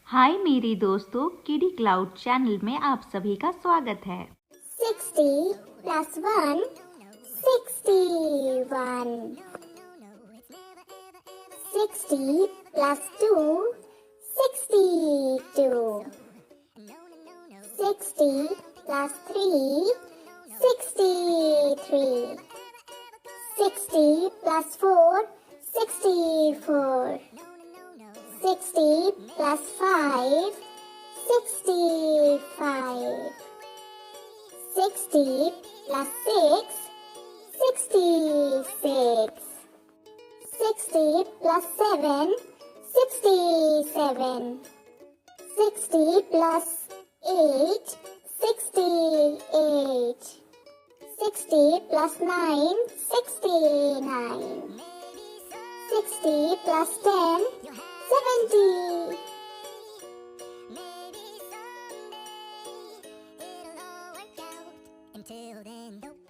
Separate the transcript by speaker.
Speaker 1: हाय मेरे दोस्तों, किडी क्लाउड चैनल में आप सभी का स्वागत है।
Speaker 2: 60 plus 1, 61. 60 plus 2, 62. 60 plus 3, 63. 60 plus 4, 64. 60 plus 5, 65. 60 plus 6, 66. 60 plus 7, 67. 60 plus 8, 68. 60 plus 9, 69. 60 plus 10, 70.
Speaker 3: Until then, don't